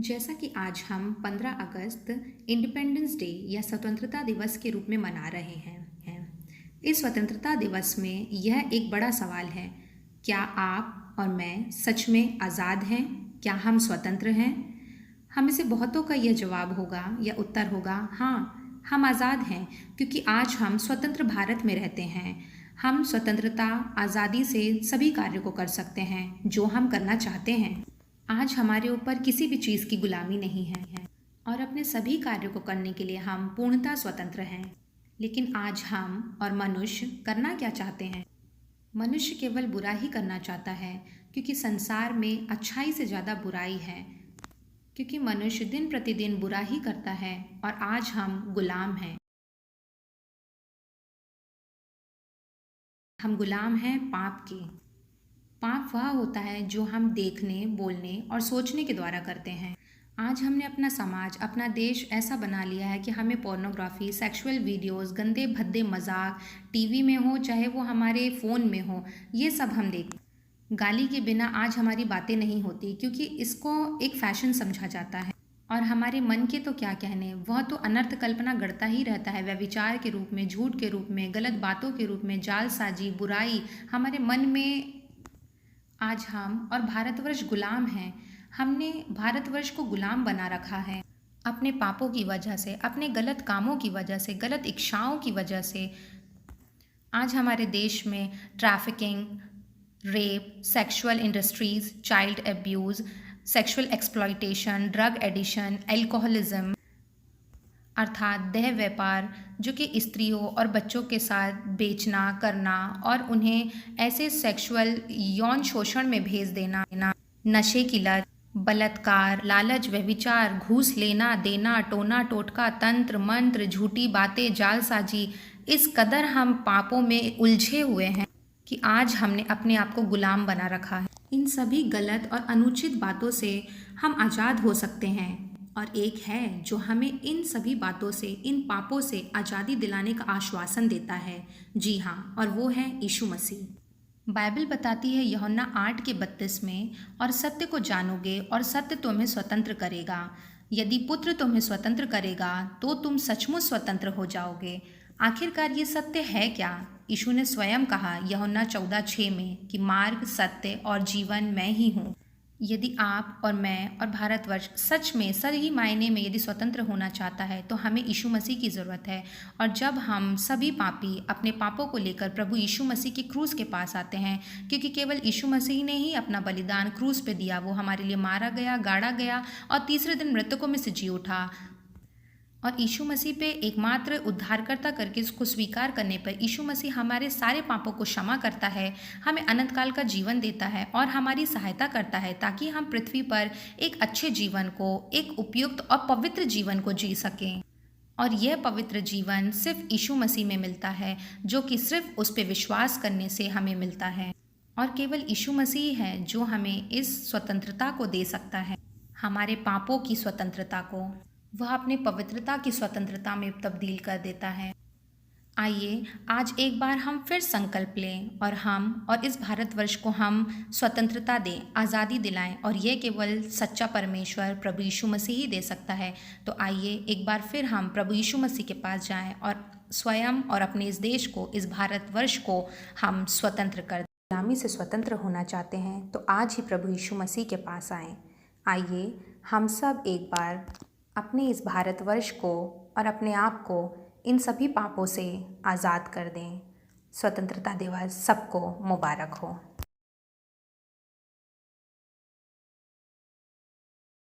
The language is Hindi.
जैसा कि आज हम 15 अगस्त इंडिपेंडेंस डे या स्वतंत्रता दिवस के रूप में मना रहे हैं। इस स्वतंत्रता दिवस में यह एक बड़ा सवाल है, क्या आप और मैं सच में आज़ाद हैं? क्या हम स्वतंत्र हैं? हम में से बहुतों का यह जवाब होगा या उत्तर होगा, हाँ, हम आज़ाद हैं, क्योंकि आज हम स्वतंत्र भारत में रहते हैं। हम स्वतंत्रता, आज़ादी से सभी कार्यों को कर सकते हैं जो हम करना चाहते हैं। आज हमारे ऊपर किसी भी चीज़ की गुलामी नहीं है और अपने सभी कार्यों को करने के लिए हम पूर्णतः स्वतंत्र हैं। लेकिन आज हम और मनुष्य करना क्या चाहते हैं? मनुष्य केवल बुरा ही करना चाहता है, क्योंकि संसार में अच्छाई से ज़्यादा बुराई है। क्योंकि मनुष्य दिन प्रतिदिन बुरा ही करता है और आज हम गुलाम हैं। हम गुलाम हैं पाप के। पाप वह होता है जो हम देखने, बोलने और सोचने के द्वारा करते हैं। आज हमने अपना समाज, अपना देश ऐसा बना लिया है कि हमें पोर्नोग्राफी, सेक्सुअल वीडियोस, गंदे भद्दे मजाक टीवी में हो चाहे वो हमारे फ़ोन में हो, ये सब हम देख। गाली के बिना आज हमारी बातें नहीं होती, क्योंकि इसको एक फैशन समझा जाता है। और हमारे मन के तो क्या कहने, वह तो अनर्थ कल्पना गढ़ता ही रहता है। व्यभिचार के रूप में, झूठ के रूप में, गलत बातों के रूप में, जालसाजी, बुराई हमारे मन में। आज हम और भारतवर्ष गुलाम हैं। हमने भारतवर्ष को गुलाम बना रखा है अपने पापों की वजह से, अपने गलत कामों की वजह से, गलत इच्छाओं की वजह से। आज हमारे देश में trafficking, rape, sexual industries, child abuse, sexual exploitation, drug addition, alcoholism अर्थात देह व्यापार, जो कि स्त्रियों और बच्चों के साथ बेचना करना और उन्हें ऐसे सेक्सुअल यौन शोषण में भेज देना, नशे की लत, बलात्कार, लालच, व्यभिचार, घूस लेना देना, टोना टोटका, तंत्र मंत्र, झूठी बातें, जालसाजी, इस कदर हम पापों में उलझे हुए हैं कि आज हमने अपने आप को गुलाम बना रखा है। इन सभी गलत और अनुचित बातों से हम आज़ाद हो सकते हैं, और एक है जो हमें इन सभी बातों से, इन पापों से आज़ादी दिलाने का आश्वासन देता है। जी हाँ, और वो है यीशु मसीह। बाइबल बताती है यूहन्ना 8:32 में, और सत्य को जानोगे और सत्य तुम्हें स्वतंत्र करेगा। यदि पुत्र तुम्हें स्वतंत्र करेगा तो तुम सचमुच स्वतंत्र हो जाओगे। आखिरकार ये सत्य है क्या? यीशु ने स्वयं कहा यूहन्ना 14:6 में कि मार्ग, सत्य और जीवन मैं ही हूँ। यदि आप और मैं और भारतवर्ष सच में सही मायने में यदि स्वतंत्र होना चाहता है तो हमें यीशु मसीह की ज़रूरत है। और जब हम सभी पापी अपने पापों को लेकर प्रभु यीशु मसीह के क्रूस के पास आते हैं, क्योंकि केवल यीशु मसीह ने ही अपना बलिदान क्रूस पे दिया, वो हमारे लिए मारा गया, गाड़ा गया और तीसरे दिन मृतकों में से जी उठा। और यीशु मसीह पे एकमात्र उद्धारकर्ता करके इसको स्वीकार करने पर यीशु मसीह हमारे सारे पापों को क्षमा करता है, हमें अनंत काल का जीवन देता है और हमारी सहायता करता है, ताकि हम पृथ्वी पर एक अच्छे जीवन को, एक उपयुक्त और पवित्र जीवन को जी सकें। और यह पवित्र जीवन सिर्फ यीशु मसीह में मिलता है, जो कि सिर्फ उस पर विश्वास करने से हमें मिलता है। और केवल यीशु मसीह है जो हमें इस स्वतंत्रता को दे सकता है, हमारे पापों की स्वतंत्रता को। वह अपने पवित्रता की स्वतंत्रता में तब्दील कर देता है। आइए आज एक बार हम फिर संकल्प लें और हम और इस भारतवर्ष को हम स्वतंत्रता दें, आज़ादी दिलाएं, और यह केवल सच्चा परमेश्वर प्रभु यीशु मसीह ही दे सकता है। तो आइए एक बार फिर हम प्रभु यीशु मसीह के पास जाएं और स्वयं और अपने इस देश को, इस भारतवर्ष को हम स्वतंत्र कर दें। गुलामी से स्वतंत्र होना चाहते हैं तो आज ही प्रभु यीशु मसीह के पास आएँ। आइए हम सब एक बार अपने इस भारतवर्ष को और अपने आप को इन सभी पापों से आज़ाद कर दें। स्वतंत्रता दिवस सबको मुबारक हो।